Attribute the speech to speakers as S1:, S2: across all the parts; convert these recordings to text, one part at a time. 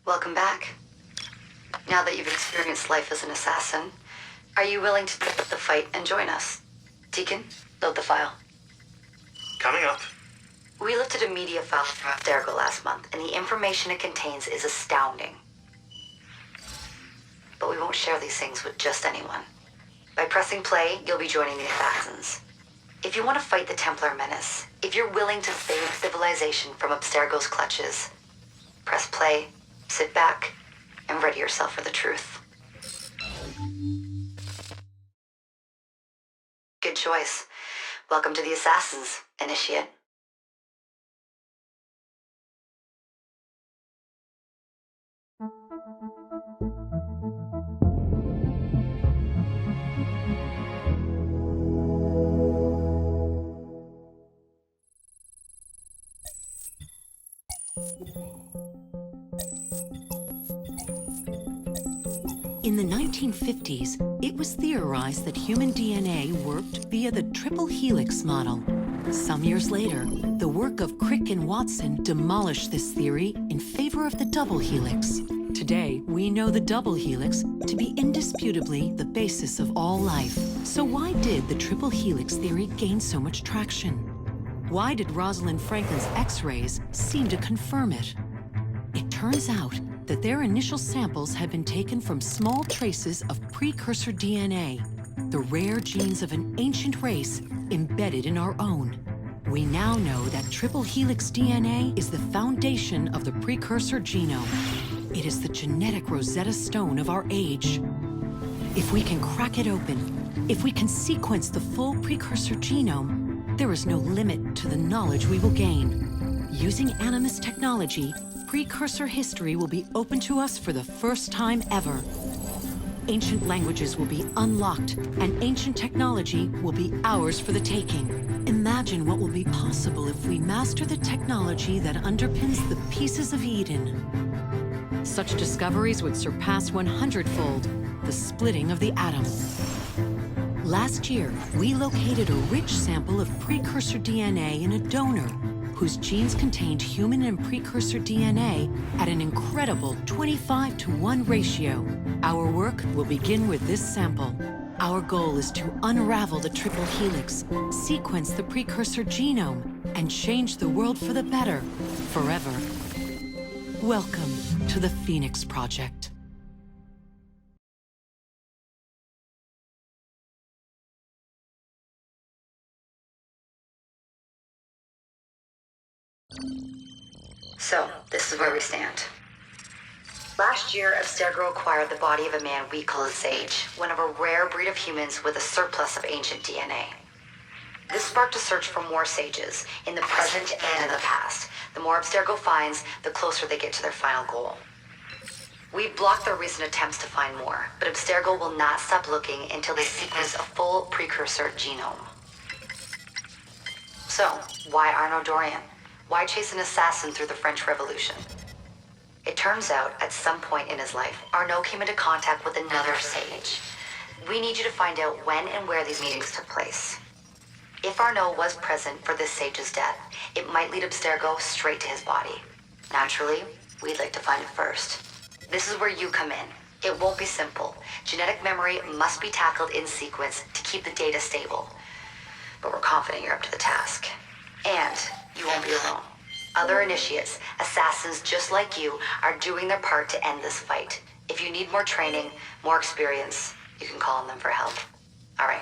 S1: Welcome back. Now that you've experienced life as an assassin, are you willing to take up the fight and join us? Deacon, load the file.
S2: Coming up.
S1: We lifted a media file from Abstergo last month, and the information it contains is astounding. But we won't share these things with just anyone. By pressing play, you'll be joining the assassins. If you want to fight the Templar menace, if you're willing to save civilization from Abstergo's clutches, press play, sit back, and ready yourself for the truth. Good choice. Welcome to the Assassins, Initiate.
S3: In the 1950s, it was theorized that human DNA worked via the triple helix model. Some years later, the work of Crick and Watson demolished this theory in favor of the double helix. Today, we know the double helix to be indisputably the basis of all life. So why did the triple helix theory gain so much traction? Why did Rosalind Franklin's X-rays seem to confirm it? It turns out that their initial samples had been taken from small traces of precursor DNA, the rare genes of an ancient race embedded in our own. We now know that triple helix DNA is the foundation of the precursor genome. It is the genetic Rosetta Stone of our age. If we can crack it open, if we can sequence the full precursor genome, there is no limit to the knowledge we will gain. Using Animus technology, precursor history will be open to us for the first time ever. Ancient languages will be unlocked, and ancient technology will be ours for the taking. Imagine what will be possible if we master the technology that underpins the pieces of Eden. Such discoveries would surpass 100-fold the splitting of the atom. Last year, we located a rich sample of precursor DNA in a donor whose genes contained human and precursor DNA at an incredible 25-to-1 ratio. Our work will begin with this sample. Our goal is to unravel the triple helix, sequence the precursor genome, and change the world for the better, forever. Welcome to the Phoenix Project.
S1: So, this is where we stand. Last year, Abstergo acquired the body of a man we call a sage, one of a rare breed of humans with a surplus of ancient DNA. This sparked a search for more sages, in the present and in the past. The more Abstergo finds, the closer they get to their final goal. We've blocked their recent attempts to find more, but Abstergo will not stop looking until they sequence a full precursor genome. So, why Arnaud Dorian? Why chase an assassin through the French Revolution? It turns out, at some point in his life, Arnaud came into contact with another sage. We need you to find out when and where these meetings took place. If Arnaud was present for this sage's death, it might lead Abstergo straight to his body. Naturally, we'd like to find it first. This is where you come in. It won't be simple. Genetic memory must be tackled in sequence to keep the data stable. But we're confident you're up to the task. And you won't be alone. Other initiates, assassins just like you, are doing their part to end this fight. If you need more training, more experience, you can call on them for help. All right.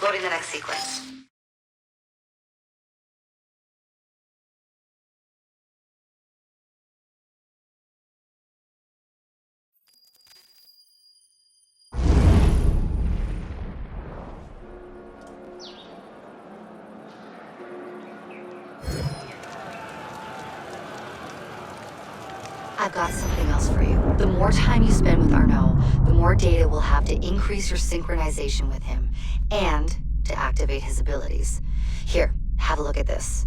S1: Loading the next sequence. I've got something else for you. The more time you spend with Arnaud, the more data we'll have to increase your synchronization with him, and to activate his abilities. Here, have a look at this.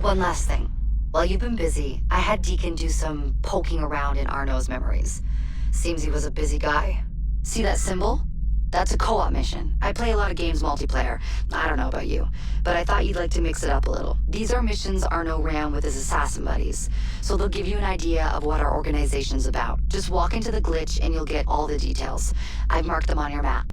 S1: One last thing. While you've been busy, I had Deacon do some poking around in Arno's memories. Seems he was a busy guy. See that symbol? That's a co-op mission. I play a lot of games multiplayer. I don't know about you, but I thought you'd like to mix it up a little. These are missions Arno ran with his assassin buddies, so they'll give you an idea of what our organization's about. Just walk into the glitch and you'll get all the details. I've marked them on your map.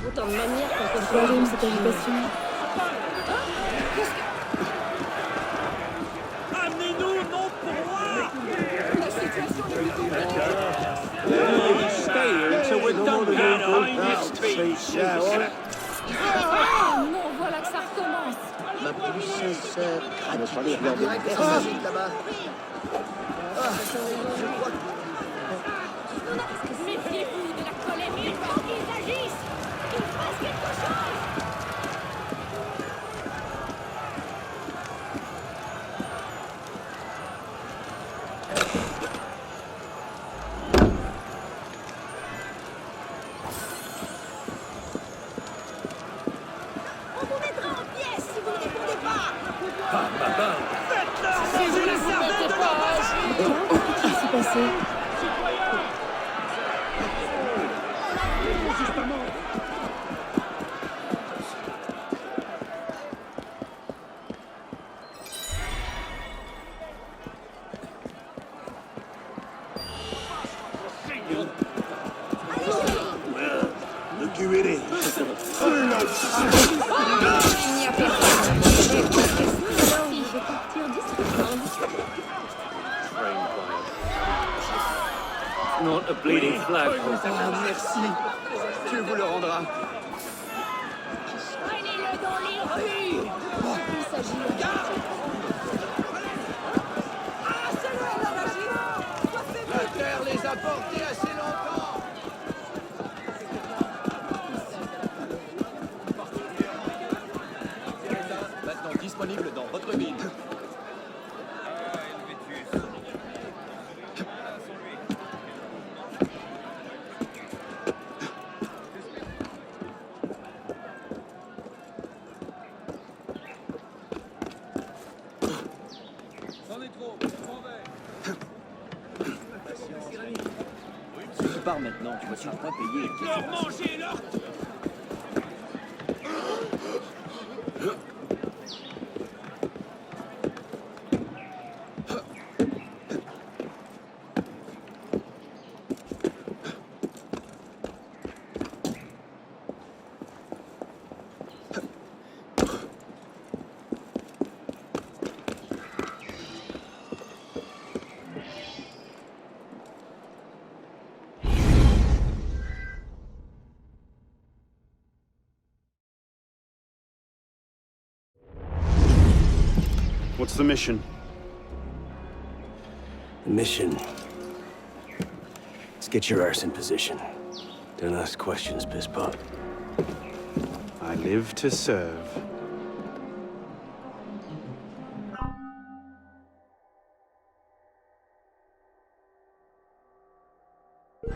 S4: Autant de manière qu'on peut faire cette agitation.
S5: Amenez-nous, non pour moi!
S4: La situation est plutôt
S5: We stay here until we're done behind this speech.
S4: Oh non, voilà que ça recommence.
S6: Ma plus sincère gratitude envers personne là-bas.
S4: Méfiez-vous de la colère. Il faut qu'ils agissent. Qu'ils fassent quelque chose. On vous mettra en pièces si vous ne répondez pas.
S5: Faites-leur
S4: Si vous
S5: manger
S4: ne
S5: la
S4: vous
S5: cervelle
S4: mettez
S5: de
S4: pas
S5: leur
S4: à agir. Qu'est-ce qui s'est passé?
S5: Look who it is.
S4: Il n'y a personne. Alors, je vais partir discrètement.
S5: Not a bleeding flag.
S6: Ah, merci. Dieu vous le rendra.
S4: Prenez-le dans les rues. Il s'agit de...
S6: La terre les a portés assez longtemps. Maintenant disponible dans votre ville. Si tu pars maintenant, tu vas sûrement pas payer.
S5: Leur manger leur...
S7: What's the mission?
S8: The mission. Let's get your arse in position. Don't ask questions, piss pot.
S7: I live to serve.
S5: Now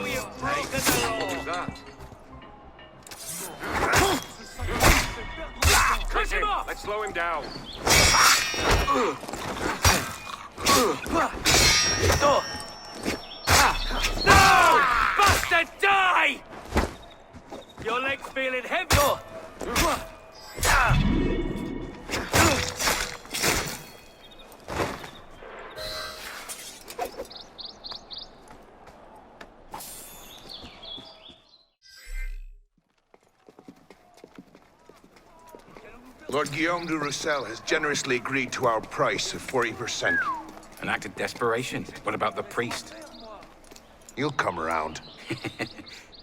S5: you've taken the law. Push him off!
S7: Let's slow him down.
S5: No! Bastard, die! Your leg's feeling heavy.
S9: Lord Guillaume de Roussel has generously agreed to our price of 40%.
S7: An act of desperation. What about the priest?
S9: He'll come around.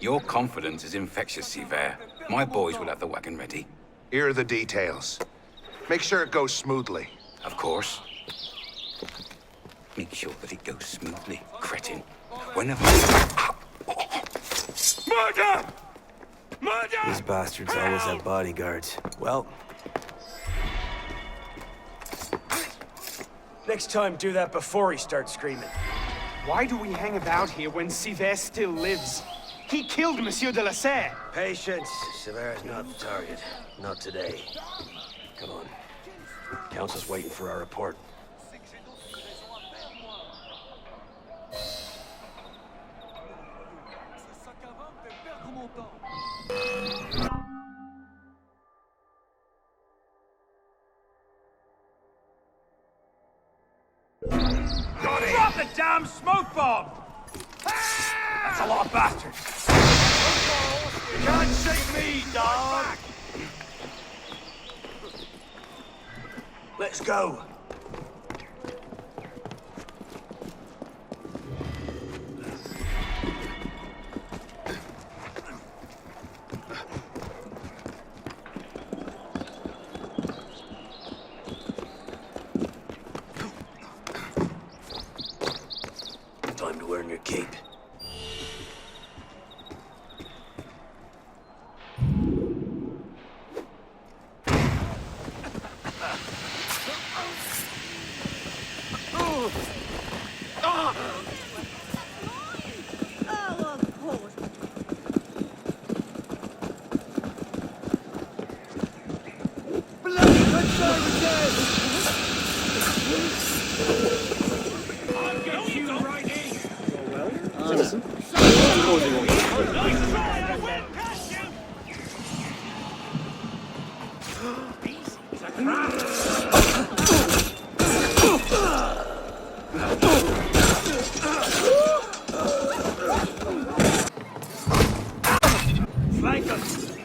S7: Your confidence is infectious, Sivert. My boys will have the wagon ready.
S9: Here are the details. Make sure it goes smoothly.
S7: Of course. Make sure that it goes smoothly, cretin. Whenever...
S5: Murder! Murder!
S8: These bastards always have bodyguards. Well,
S10: Next time, do that before he starts screaming.
S11: Why do we hang about here when Sivert still lives? He killed Monsieur de la Serre.
S8: patience. Sever's not the target. Not today. Come on. Council's waiting for our report.
S5: Drop the damn smoke bomb! That's a lot of bastards. You can't shake me, dog!
S10: Let's go.
S8: Time to earn your keep.
S5: Flank us!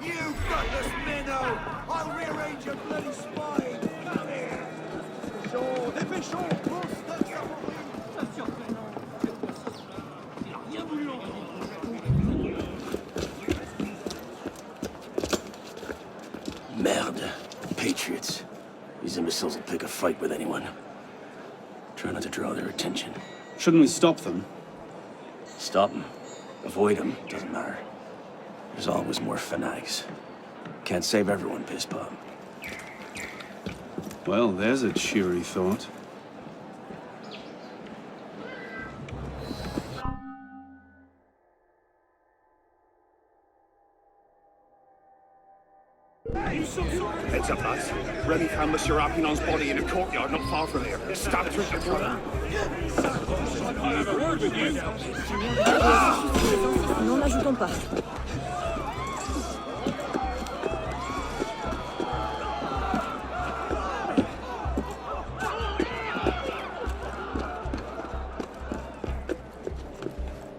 S10: You gutless minnow! I'll rearrange your bloody spine! Come here! Chaud! Dépêchons! Pousse!
S8: Merde. Patriots. These imbeciles will pick a fight with anyone. Try not to draw their attention.
S11: Shouldn't we stop them?
S8: Stop them. Avoid them. Doesn't matter. There's always more fanatics. Can't save everyone, piss pop.
S11: Well, there's a cheery thought.
S2: Heads up, lads. Remy found Monsieur Arpinon's body in a courtyard not far from here. Stabbed through the throat.
S4: N'en ajoutons pas.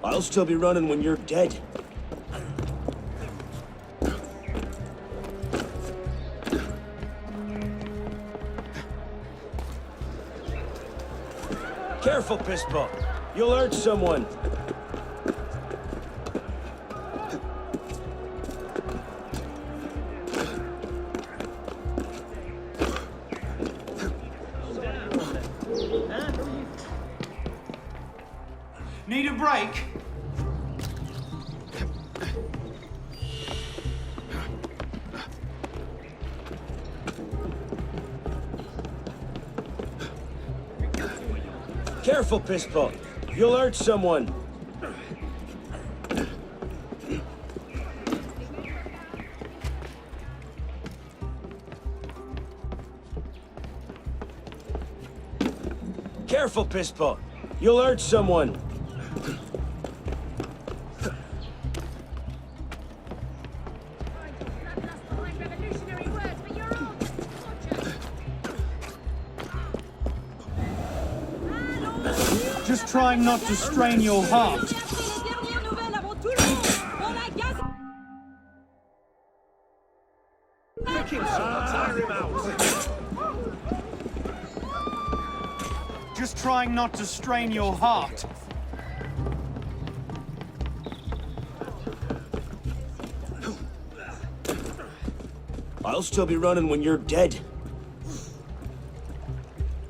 S10: I'll still be running when you're dead. Careful, Pistol. You'll hurt someone.
S11: Need a break?
S8: Careful, Pispo. You'll hurt someone. Careful, Pispo. You'll hurt someone.
S11: Just trying not to strain your heart. Just trying not to strain your heart.
S8: I'll still be running when you're dead.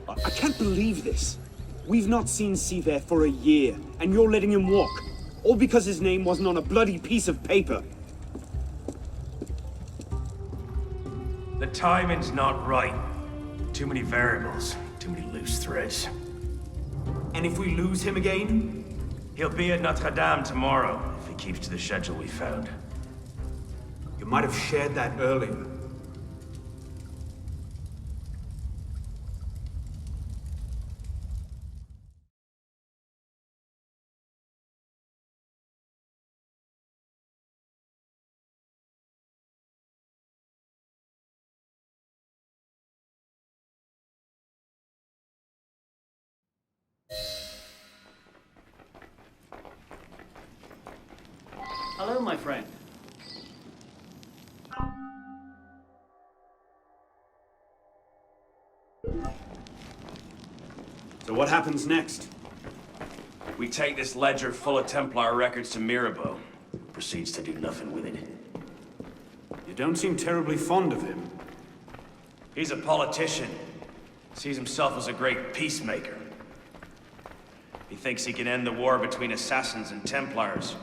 S11: I can't believe this. We've not seen Seaver for a year, and you're letting him walk. All because his name wasn't on a bloody piece of paper.
S8: The timing's not right. Too many variables, too many loose threads.
S11: And if we lose him again?
S8: He'll be at Notre Dame tomorrow, if he keeps to the schedule we found.
S11: You might have shared that earlier.
S12: Hello, my friend.
S11: So what happens next?
S8: We take this ledger full of Templar records to Mirabeau. Proceeds to do nothing with it.
S11: You don't seem terribly fond of him.
S8: He's a politician. Sees himself as a great peacemaker. He thinks he can end the war between assassins and Templars,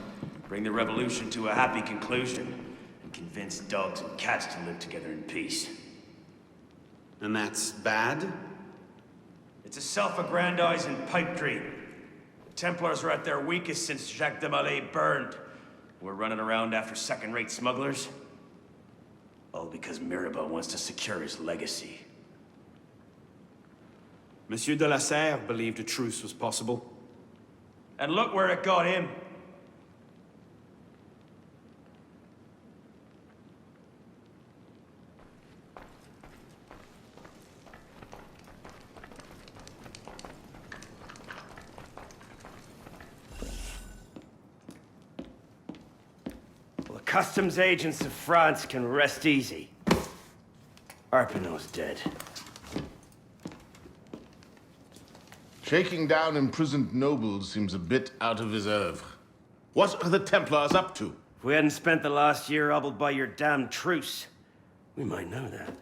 S8: bring the revolution to a happy conclusion, and convince dogs and cats to live together in peace.
S11: And that's bad?
S8: It's a self-aggrandizing pipe dream. The Templars are at their weakest since Jacques de Molay burned. We're running around after second-rate smugglers. All because Mirabeau wants to secure his legacy.
S11: Monsieur de la Serre believed a truce was possible.
S8: And look where it got him. The customs agents of France can rest easy. Arpinot's dead.
S13: Shaking down imprisoned nobles seems a bit out of his oeuvre. What are the Templars up to?
S8: If we hadn't spent the last year hobbled by your damn truce, we might know that.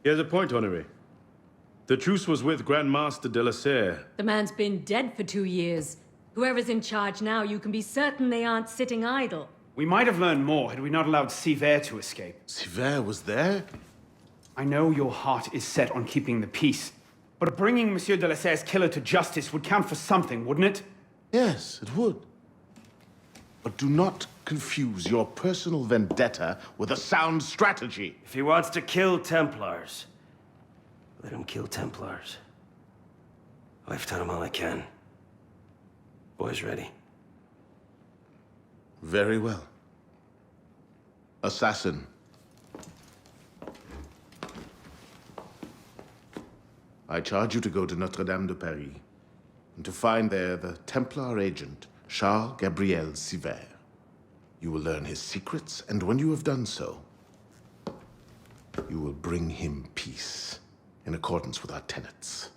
S14: Here's a point, Honoré. The truce was with Grand Master de la Serre.
S4: The man's been dead for 2 years. Whoever's in charge now, you can be certain they aren't sitting idle.
S11: We might have learned more had we not allowed Seaver to escape.
S13: Seaver was there?
S11: I know your heart is set on keeping the peace, but bringing Monsieur de la Serre's killer to justice would count for something, wouldn't it?
S13: Yes, it would. But do not confuse your personal vendetta with a sound strategy.
S8: If he wants to kill Templars, let him kill Templars. I've done all I can. Boys ready?
S13: Very well. Assassin. I charge you to go to Notre Dame de Paris and to find there the Templar agent, Charles Gabriel Seaver. You will learn his secrets, and when you have done so, you will bring him peace in accordance with our tenets.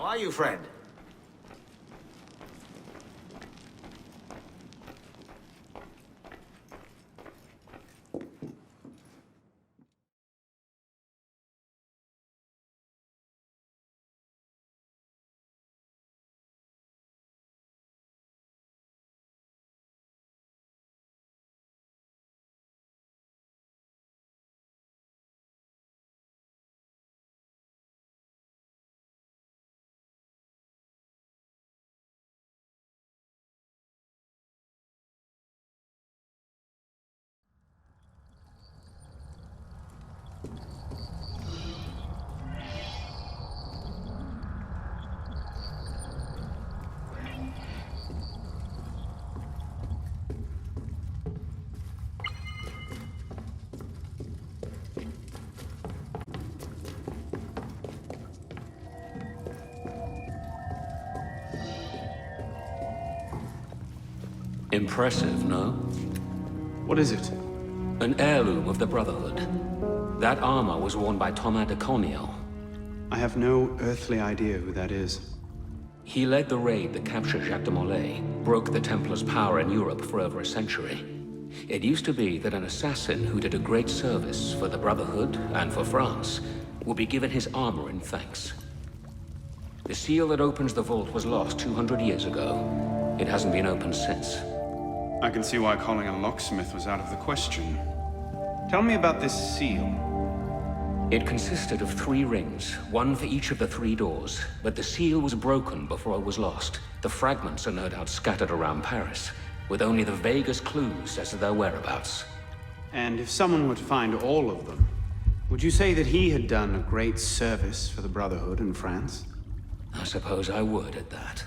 S12: How are you, friend?
S15: Impressive, no?
S11: What is it?
S15: An heirloom of the Brotherhood. That armor was worn by Thomas de Corniel.
S11: I have no earthly idea who that is.
S15: He led the raid that captured Jacques de Molay, broke the Templars' power in Europe for over a century. It used to be that an assassin who did a great service for the Brotherhood and for France would be given his armor in thanks. The seal that opens the vault was lost 200 years ago. It hasn't been opened since.
S11: I can see why calling a locksmith was out of the question. Tell me about this seal.
S15: It consisted of 3 rings, one for each of the 3 doors, but the seal was broken before it was lost. The fragments are no doubt scattered around Paris, with only the vaguest clues as to their whereabouts.
S11: And if someone were to find all of them, would you say that he had done a great service for the Brotherhood in France?
S15: I suppose I would at that.